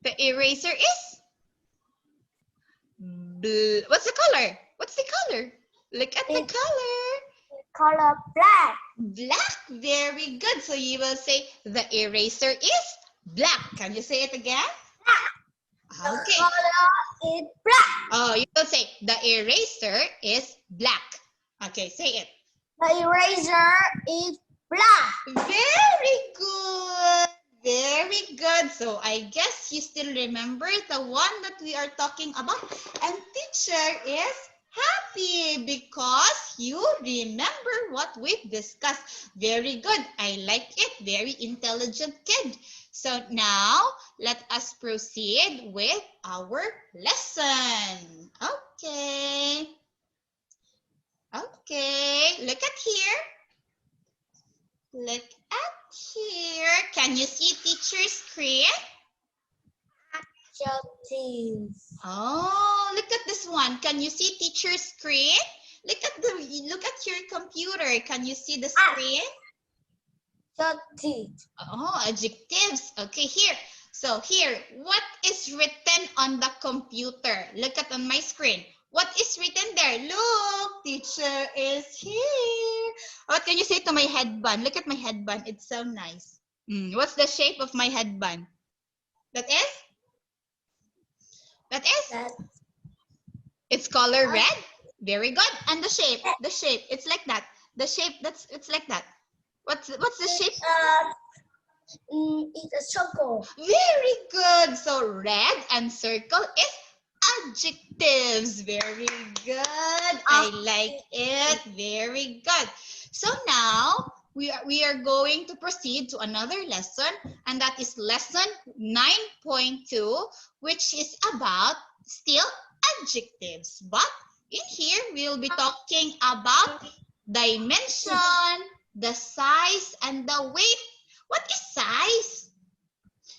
The eraser is what's the color? What's the color? Look at the color. Color black. Black. Very good. So you will say the eraser is black. Can you say it again? The Okay. color is black. Oh, you will say the eraser is black. Okay, say it. The eraser is black. Very good. Very good. So I guess you still remember the one that we are talking about. And teacher is happy because you remember what we've discussed. Very good. I like it. Very intelligent kid. So now let us proceed with our lesson. Okay. Okay. Look at here. Look at here. Can you see teacher's screen? Adjectives. Oh, look at this one. Can you see teacher's screen? Look at your computer. Can you see the screen? Adjectives. Oh, adjectives. Okay, here. So here, what is written on the computer? Look at on my screen. What is written there? Look, teacher is here. What can you say to my headband? Look at my headband. It's so nice. What's the shape of my headband? That is? It's color red. Very good. And the shape. It's like that. The shape. It's like that. What's the shape? It's a circle. Very good. So red and circle is adjectives. Very good. I like it. Very good. So now we are going to proceed to another lesson, and that is lesson 9.2, which is about still adjectives. But in here, we'll be talking about dimension, the size, and the weight. What is size?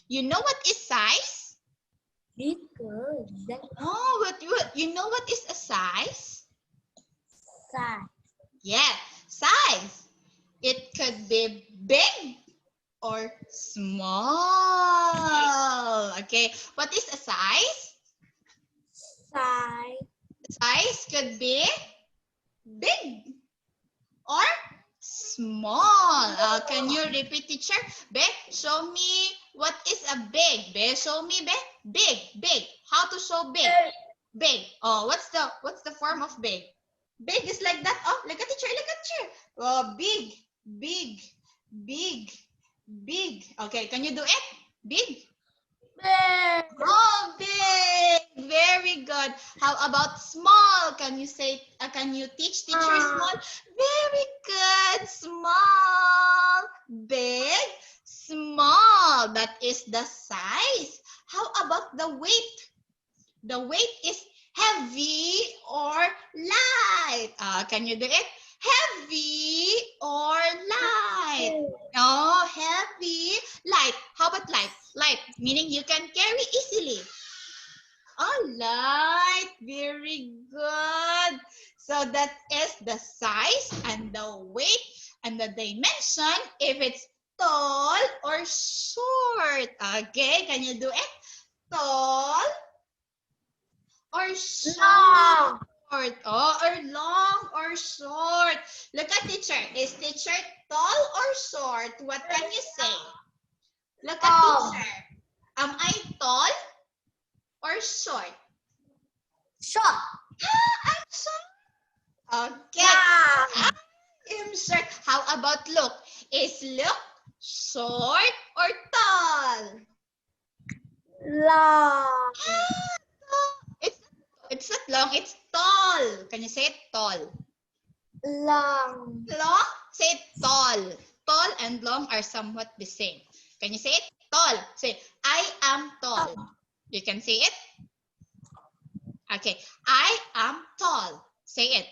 You know what is size? Oh, you know what is a size? Size. Yeah, size. It could be big or small. Okay, what is a size? Size. Size could be big or small. Can you repeat, teacher? Be, show me what is a big. Be, show me, be. Big. How to show big? Big. Oh, what's the form of big? Big is like that. Oh, look at teacher. Oh, big. Okay, can you do it? Big. Oh, big. Very good. How about small? Can you say? Can you teach teacher small? Very good. Small, big, small. That is the size. How about the weight? The weight is heavy or light. Can you do it? Heavy or light? Oh, heavy, light. How about light? Light, meaning you can carry easily. Oh, light. Very good. So that is the size and the weight and the dimension if it's tall or short. Okay, can you do it? Tall or short? Oh, or long or short. Look at teacher. Is teacher tall or short? What can you say? Look at teacher. Am I tall or short? Short. I'm short. Okay. I am short. How about look? Is look short or tall? Long. It's not long. It's tall. Can you say it? Tall. Long. Long? Say it tall. Tall and long are somewhat the same. Can you say it? Tall. Say, I am tall. You can say it? Okay. I am tall. Say it.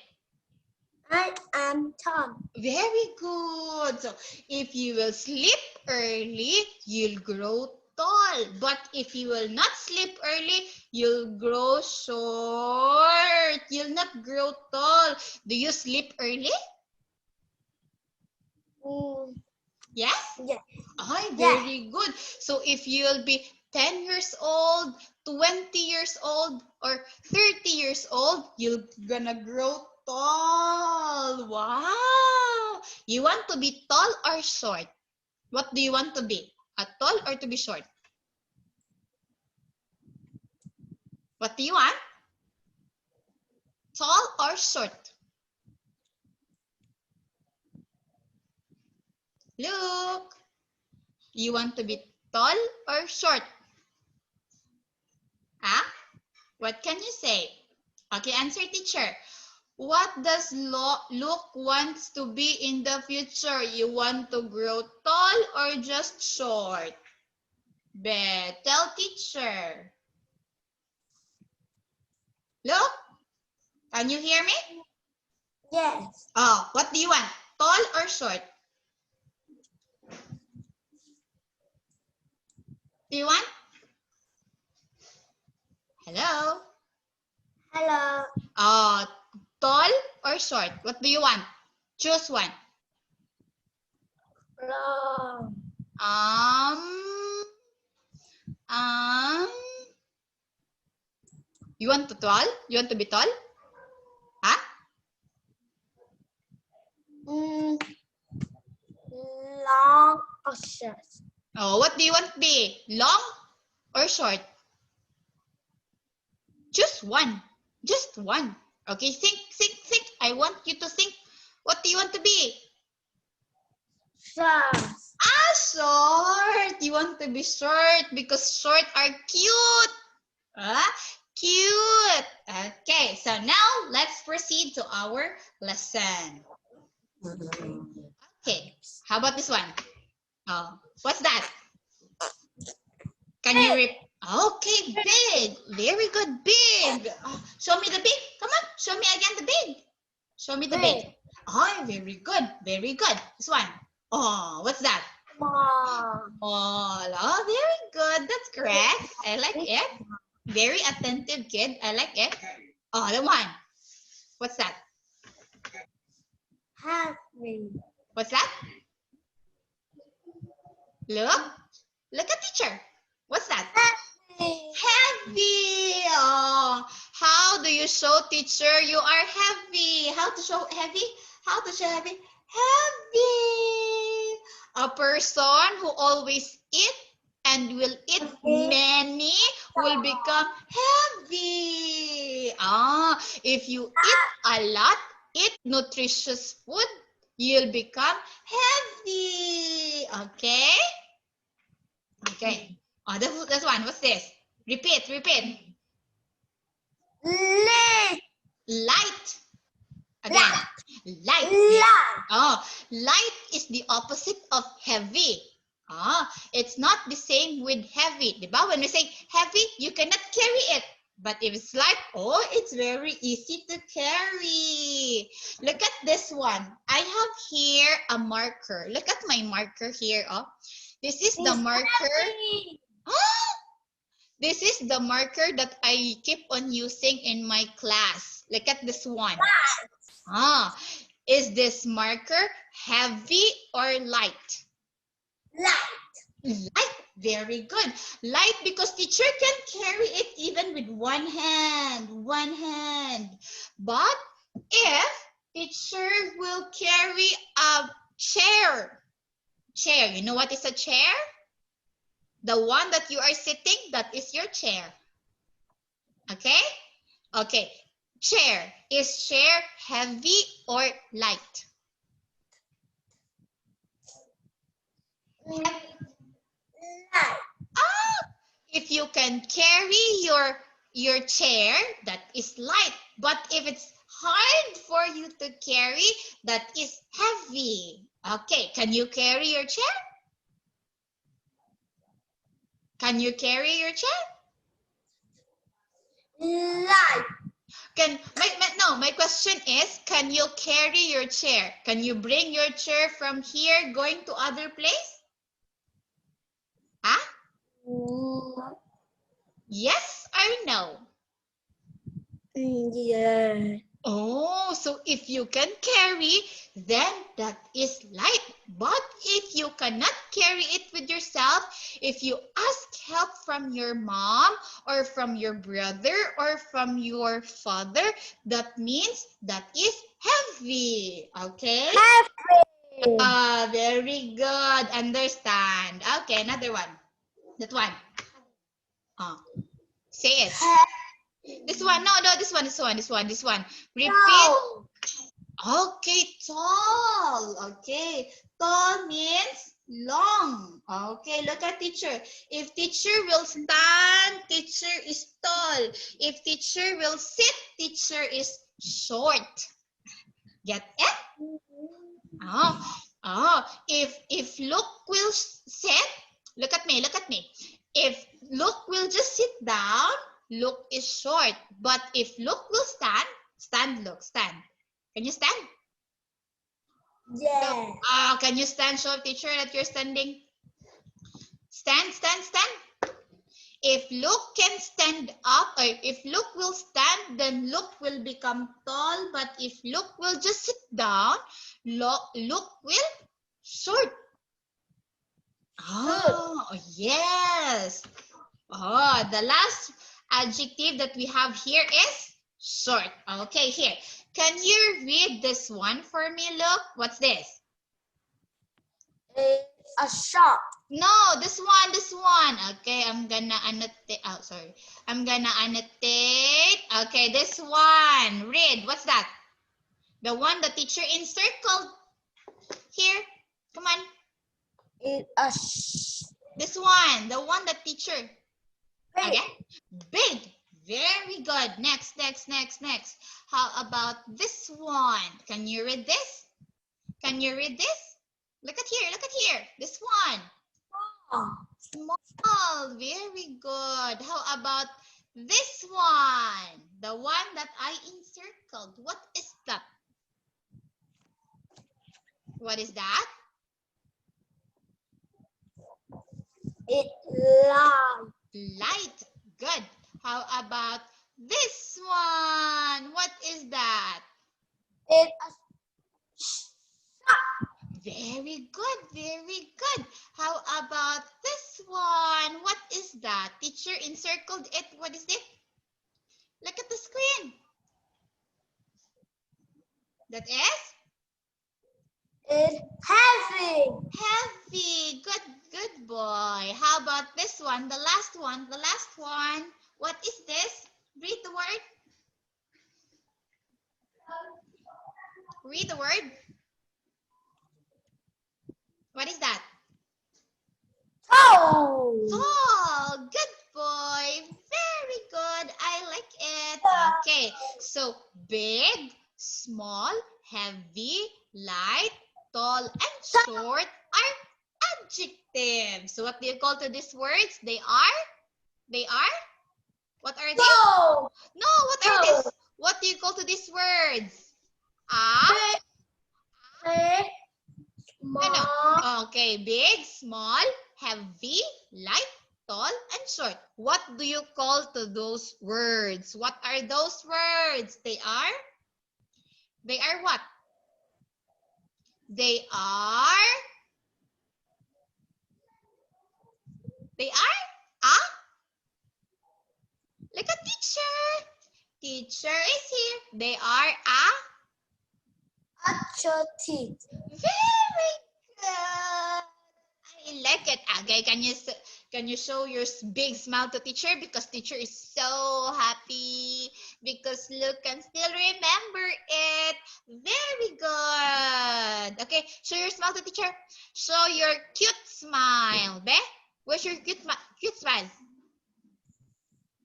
I am tall. Very good. So, if you will sleep early, you'll grow tall. But if you will not sleep early, you'll grow short. You'll not grow tall. Do you sleep early? Yes? Yes. Ay, very good. So if you'll be 10 years old, 20 years old, or 30 years old, you're gonna grow tall. Wow! You want to be tall or short? What do you want to be? A tall or to be short? What do you want? Tall or short? Look. You want to be tall or short? Huh? What can you say? Okay, answer, teacher. What does Luke wants to be in the future? You want to grow tall or just short? Tell teacher. Look, can you hear me? Yes. Oh, what do you want? Tall or short? Do you want? Hello? Hello. Oh, tall or short? What do you want? Choose one. Long. Um, you want to tall? You want to be tall? Huh? Long or short? Oh, what do you want to be? Long or short? Choose one. Just one. Okay, think. I want you to think. What do you want to be? Short. Ah, short. You want to be short because short are cute. Ah, cute. Okay, so now let's proceed to our lesson. Okay, how about this one? Oh, what's that? Can you repeat? Okay, big. Very good, big. Show me the big. Come on, show me again the big. Show me the big. Oh, very good, very good. This one. Oh, what's that? Small. Oh, very good. That's correct. I like it. Very attentive kid. I like it. Oh, the one. What's that? Heavy. What's that? Look at teacher. What's that? Heavy. Heavy. Oh, how do you show teacher you are heavy? How to show heavy? How to show heavy? Heavy. A person who always eat and will eat many will become heavy. If you eat a lot, eat nutritious food, you'll become heavy. Okay? Okay. Oh, that's one. What's this? Repeat. Light. Light. Again. Light. Light. Oh, light is the opposite of heavy. It's not the same with heavy. Diba? When we say heavy, you cannot carry it. But if it's light, it's very easy to carry. Look at this one. I have here a marker. Look at my marker here. This is the marker. This is the marker that I keep on using in my class. Look at this one. Is this marker heavy or light? Light. Very good. Light because teacher can carry it even with one hand. But if teacher will carry a chair, you know what is a chair? The one that you are sitting, that is your chair. Okay? Okay. Chair. Is chair heavy or light? Light. If you can carry your chair, that is light. But if it's hard for you to carry, that is heavy. Okay. Can you carry your chair? Can you carry your chair? Light. My question is, can you carry your chair? Can you bring your chair from here going to other place? Huh? Yes or no? Yeah. Oh, so if you can carry, then that is light. But if you cannot carry it with yourself, if you ask help from your mom or from your brother or from your father, that means that is heavy. Okay? Heavy. Very good. Understand. Okay, another one. That one. Oh, say it. This one. No, no, this one. Repeat. No. Okay, tall. Okay, tall means long. Okay, look at teacher. If teacher will stand, teacher is tall. If teacher will sit, teacher is short. Get it? Oh, oh. If look will sit, look at me, look at me. If look will just sit down, look is short. But if look will stand, stand, look, stand. Can you stand? Yeah. Can you stand? Show teacher that you're standing. Stand, stand, stand. If Luke can stand up, or if Luke will stand, then Luke will become tall. But if Luke will just sit down, Luke will short. Oh, yes. Oh, the last adjective that we have here is short. Okay, here. Can you read this one for me, Luke? What's this? It's a shop. No, this one. Okay, I'm gonna annotate. Oh, sorry. I'm gonna annotate. Okay, this one. Read. What's that? The one the teacher encircled. Here. Come on. It's a This one. The one the teacher. big. Again. Big. Very good. Next. How about this one? Can you read this? Can you read this? Look at here. Look at here. This one. Small, very good. How about this one? The one that I encircled. What is that? What is that? It's large. Light. Good. How about this one? What is that? It's a Very good, very good. How about this one? What is that? Teacher encircled it. What is it? Look at the screen. That is? It's heavy. Heavy. Good boy. How about this one? The last one. What is this? Read the word. Read the word. What is that? Tall. Tall. Good boy. Very good. I like it. Okay. So big, small, heavy, light, tall, and short are adjectives. So what do you call to these words? They are? What are they? No. No, what are these? What do you call to these words? Big. No. Small. Okay, big, small, heavy, light, tall, and short. What do you call to those words? What are those words? They are what? They are look at teacher. Teacher is here. They are Adjective. very good. I like it. Okay, can you show your big smile to teacher because teacher is so happy because Luke can still remember it. Very good. Okay, show your smile to teacher. Show your cute smile. Be, where's your cute smile?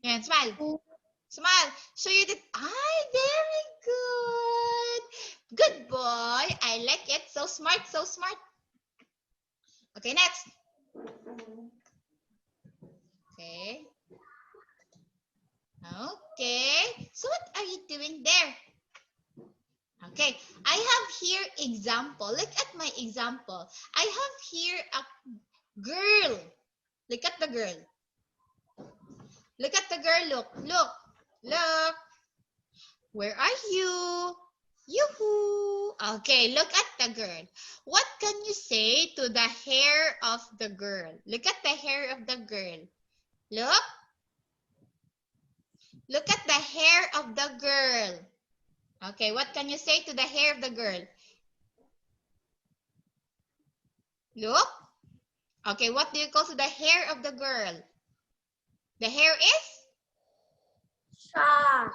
Yeah, smile. Smile. Show you the very good. Good boy. I like it. So smart, so smart. Okay, next. Okay. Okay. So what are you doing there? Okay. I have here example. Look at my example. I have here a girl. Look at the girl. Look at the girl. Look. Where are you? Yoo-hoo! Okay, look at the girl. What can you say to the hair of the girl? Look at the hair of the girl. Look. Look at the hair of the girl. Okay, what can you say to the hair of the girl? Look. Okay, what do you call to the hair of the girl? The hair is? Short.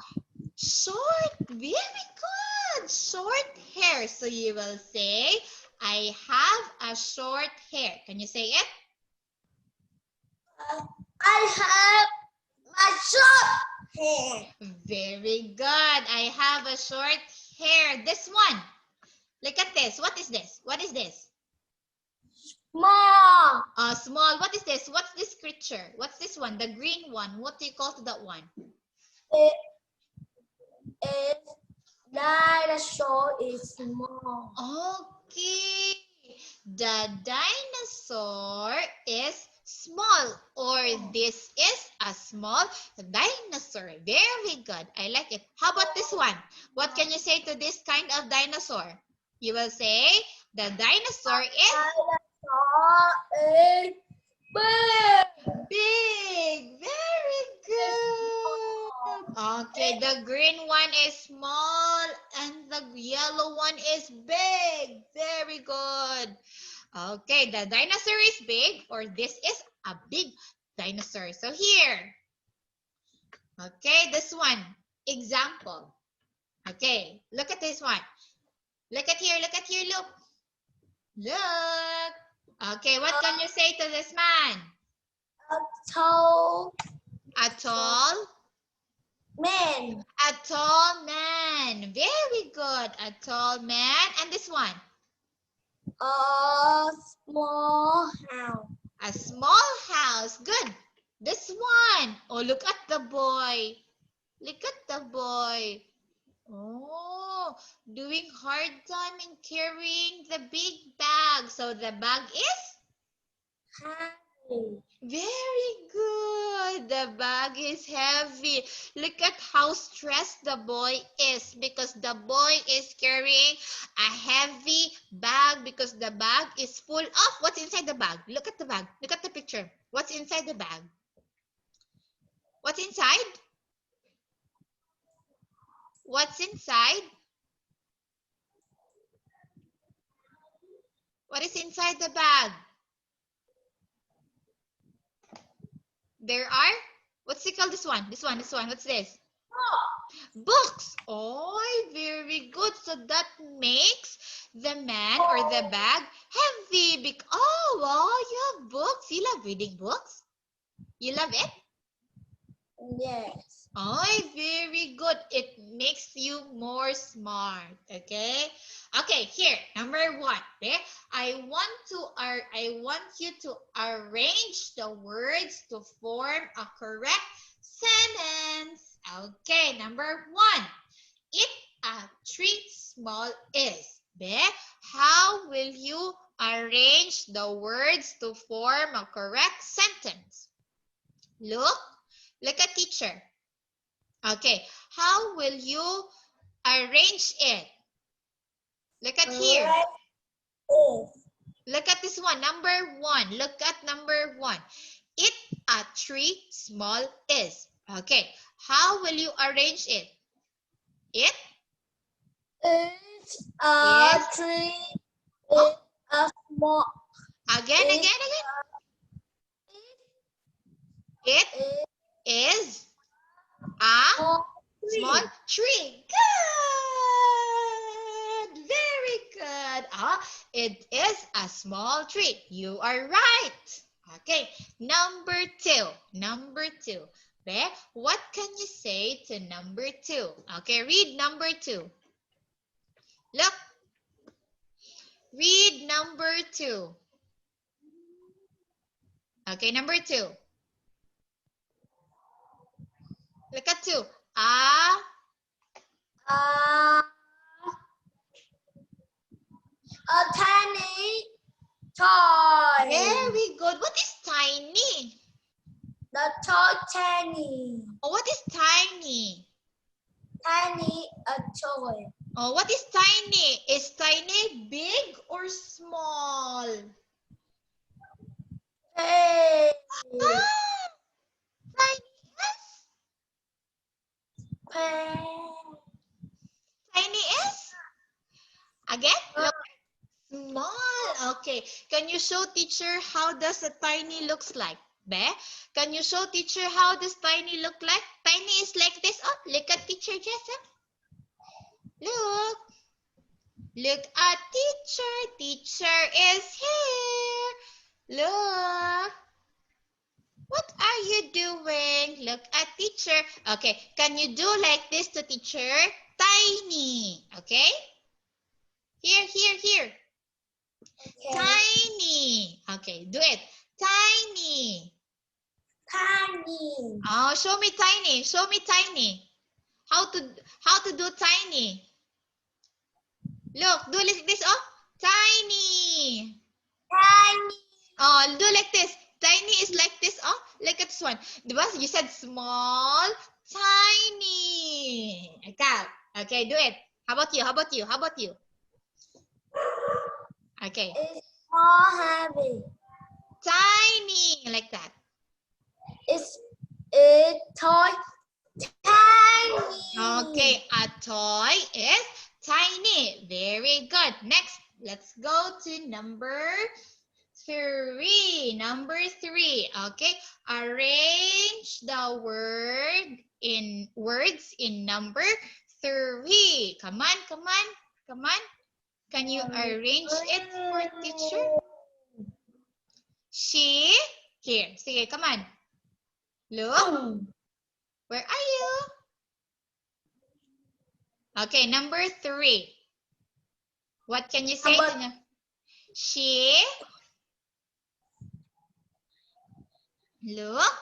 Short. Very good. Short hair. So you will say, I have a short hair. Can you say it? I have my short hair. Very good. I have a short hair. This one. Look at this. What is this? What is this? Small. Small. What is this? What's this creature? What's this one? The green one. What do you call to that one? It is dinosaur is small. Okay. The dinosaur is small, or this is a small dinosaur. Very good. I like it. How about this one? What can you say to this kind of dinosaur? You will say the dinosaur is Dinosaur is big. big. Very good. Okay, the green one is small and the yellow one is big. Very good. Okay, the dinosaur is big, or this is a big dinosaur. So here. Okay, this one. Example. Okay, look at this one. Look at here, look. Look. Okay, what can you say to this man? A tall A tall man. A tall man. Very good. A tall man. And this one? A small house. A small house. Good. This one. Oh, look at the boy. Look at the boy. Oh, doing hard time in carrying the big bag. So the bag is? Heavy. Very good. The bag is heavy. Look at how stressed the boy is because the boy is carrying a heavy bag because the bag is full of what's inside the bag. Look at the bag. Look at the picture. What's inside the bag? What's inside? What's inside? What is inside the bag? There are, what's it called? This one. What's this? Books. Oh, very good. So that makes the man or the bag heavy. Oh, wow, you have books. You love reading books? You love it? Yes. Oh, very good. It makes you more smart. Okay. Okay. Here, number one. Okay. I want you to arrange the words to form a correct sentence. Okay. Number one. If a tree small is. Okay. How will you arrange the words to form a correct sentence? Look at teacher. Okay, how will you arrange it? Look at here. Look at this one, number one. Look at number one. If a tree small is. Okay, how will you arrange it? It? It's a tree. It's a small. Again. It is a small tree. Good. Very good. It is a small tree. You are right. Okay. Number two. Okay. What can you say to number two? Okay. Read number two. Look. Read number two. Okay. Number two. Look at two. A tiny toy. Very good. What is tiny? The toy tiny. Oh, what is tiny? Tiny a toy. Oh, what is tiny? Is tiny big or small? Hey. Ah, tiny is? Tiny is? Again? Look. Small. Okay. Can you show teacher how does a tiny looks like? Be? Can you show teacher how does tiny look like? Tiny is like this. Oh, look at teacher Jessup. Look. Look at teacher. Teacher is here. Look. What are you doing? Look at teacher. Okay. Can you do like this to teacher? Tiny. Okay. Here, here, here. Okay. Tiny. Okay, do it. Tiny. Tiny. Oh, show me tiny. Show me tiny. How to do tiny? Look, do like this. Oh, tiny. Tiny. Oh, do like this. Tiny is like this. Oh, look at this one. You said small, tiny. Okay, do it. How about you? How about you? How about you? Okay. It's small, heavy. Tiny, like that. It's a toy. Tiny. Okay, a toy is tiny. Very good. Next, let's go to number 3. Number 3. Okay, arrange the words in number 3. Come on, come on, come on. Can you arrange it for teacher? She. Here, sige, come on. Look. Where are you? Okay, number 3. What can you say to them? She. Look.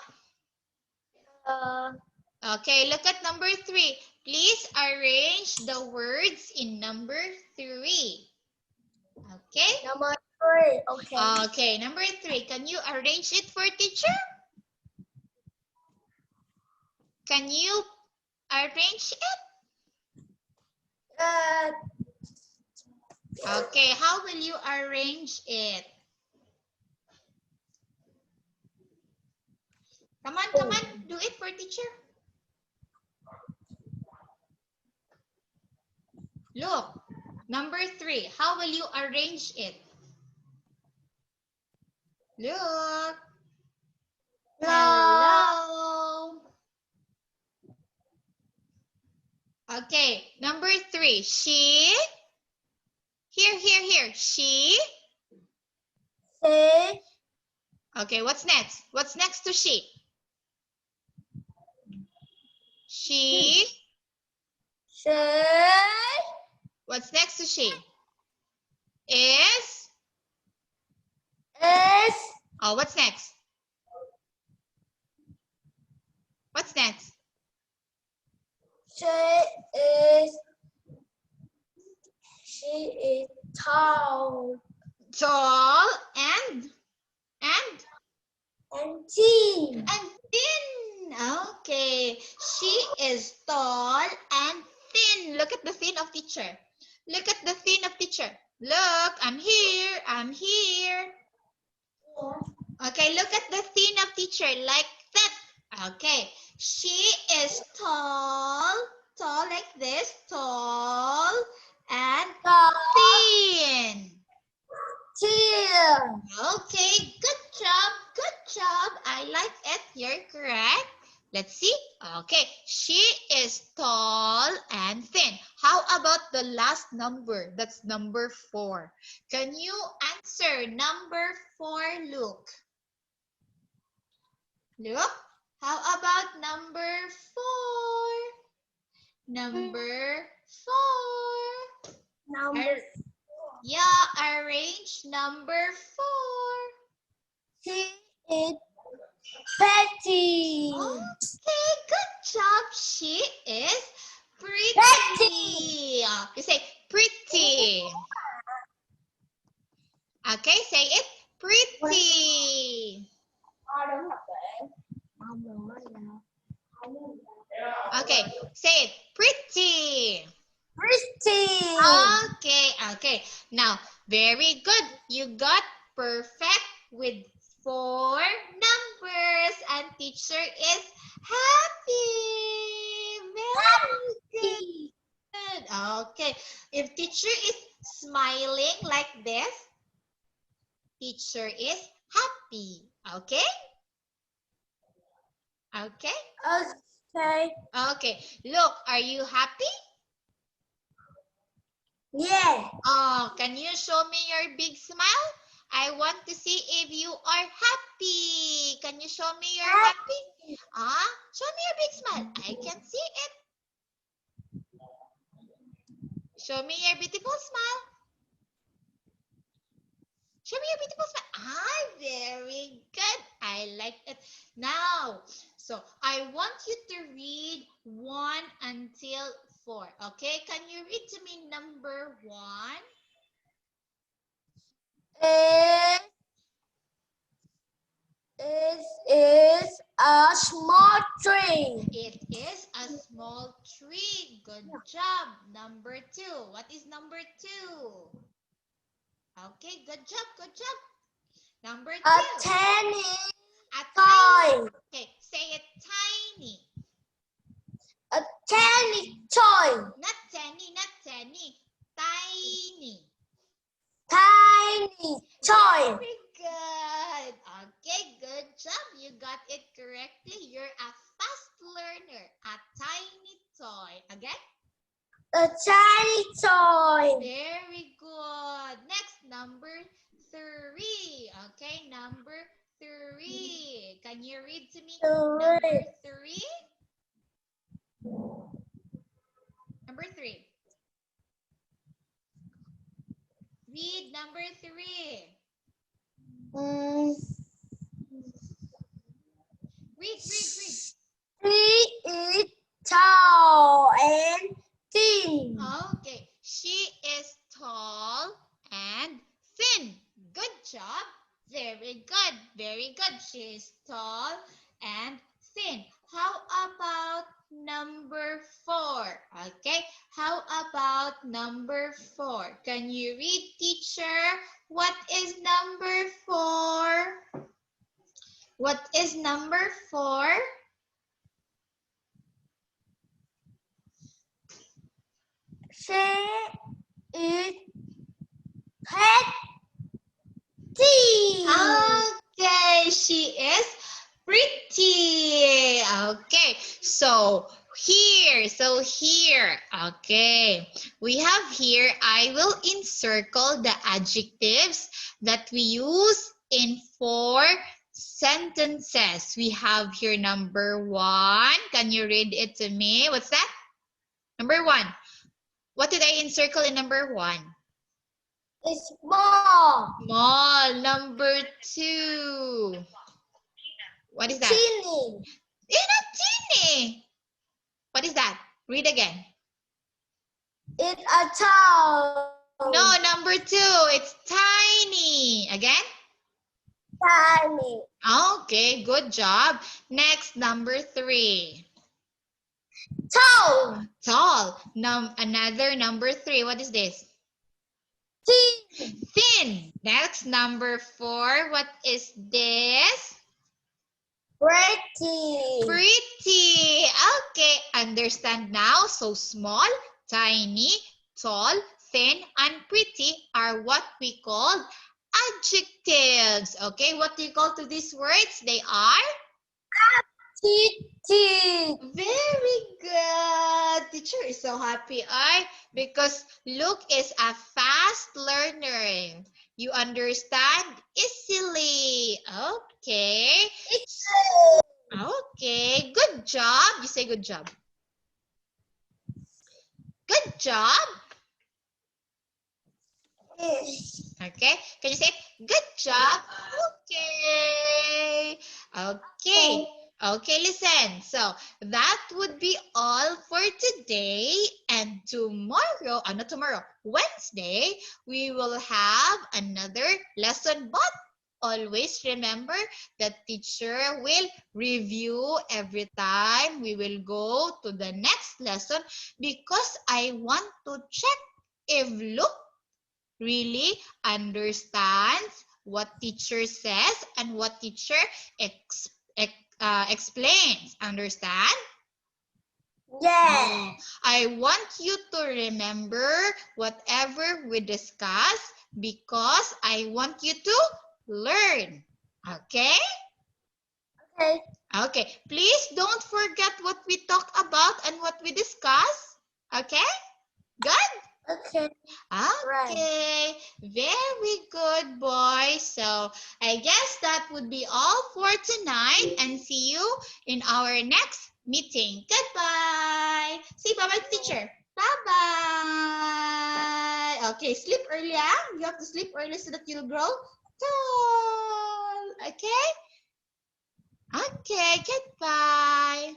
Okay, look at number 3. Please arrange the words in number 3. Okay? Number 3. Okay. Okay, number 3. Can you arrange it for teacher? Can you arrange it? Okay, how will you arrange it? Come on, do it for teacher. Look, number 3, how will you arrange it? Look. Hello. Okay, number 3, she. Here. She. Okay, what's next? What's next to she? She. What's next to she? Is. Oh, what's next? What's next? She is tall. Tall and Thin. thin. Okay, she is tall and thin. Look at the thin of teacher. Look at the thin of teacher. Look, I'm here. I'm here. Okay, look at the thin of teacher like that. Okay, she is tall like this, tall and thin. Okay, good job. I like it. You're correct. Let's see. Okay, she is tall and thin. How about the last number? That's number 4. Can you answer number 4, Luke? Look, how about number 4? Number 4. Yeah, arrange number 4. She is pretty. Okay, good job. She is pretty. You say pretty. Okay, say it. Pretty. Okay, say it. Pretty. Pretty. Okay. Now, very good. You got perfect with 4 numbers, and teacher is happy. Very good. Okay. If teacher is smiling like this, teacher is happy. Okay? Okay? Okay. Okay. Look, are you happy? Yeah. Oh, can you show me your big smile? I want to see if you are happy. Can you show me you're happy? Show me your big smile. I can see it. Show me your beautiful smile. Show me your beautiful smile. Very good. I like it. Now, so I want you to read 1 until 4. Okay, can you read to me number 1? It is a small tree. It is a small tree. Good job. Number 2. What is number 2? Okay, good job. Number 2. A tiny A tiny. toy. Okay, say it tiny. A tiny toy. Not tiny. Tiny. Tiny toy. Very good. Okay, good job. You got it correctly. You're a fast learner. A tiny toy. Again? A tiny toy. Very good. Next, number 3. Okay, number 3. Can you read to me number 3? Number 3. Read number 3. Read. She is tall and thin. Okay, she is tall and thin. Good job. Very good. She is tall and thin. How about number 4? Okay, how about number 4? Can you read, teacher? What is number 4? What is number 4? She is pretty. Okay, she is pretty. Okay, so here. Okay, we have here, I will encircle the adjectives that we use in 4 sentences. We have here number 1. Can you read it to me? What's that? Number 1. What did I encircle in number 1? It's small. Small. Number 2. What is that? Teeny. It's not teeny. What is that? Read again. It's a tall. No, number 2. It's tiny. Again? Tiny. Okay, good job. Next, number 3. Tall. Tall. Another number 3. What is this? Thin. Thin. Next, number 4. What is this? Pretty. Pretty. Okay, understand now. So small, tiny, tall, thin, and pretty are what we call adjectives. Okay, what do you call to these words? They are? Pretty. Very good. Teacher is so happy, because Luke is a fast learner. You understand easily. Okay. Okay. Good job. You say good job. Good job. Okay. Can you say good job? Okay. Okay. Okay, listen. So that would be all for today. And tomorrow, not tomorrow, Wednesday, we will have another lesson. But always remember that teacher will review every time we will go to the next lesson because I want to check if Luke really understands what teacher says and what teacher explains. Understand? Yes. I want you to remember whatever we discuss because I want you to learn. Okay? Okay. Okay. Please don't forget what we talked about and what we discussed. Okay? Good? Okay. Okay. Very good, boys. So I guess that would be all for tonight and see you in our next meeting. Goodbye. Say bye-bye, teacher. Bye-bye. Okay, sleep early, ah. You have to sleep early so that you'll grow tall. Okay? Okay, goodbye.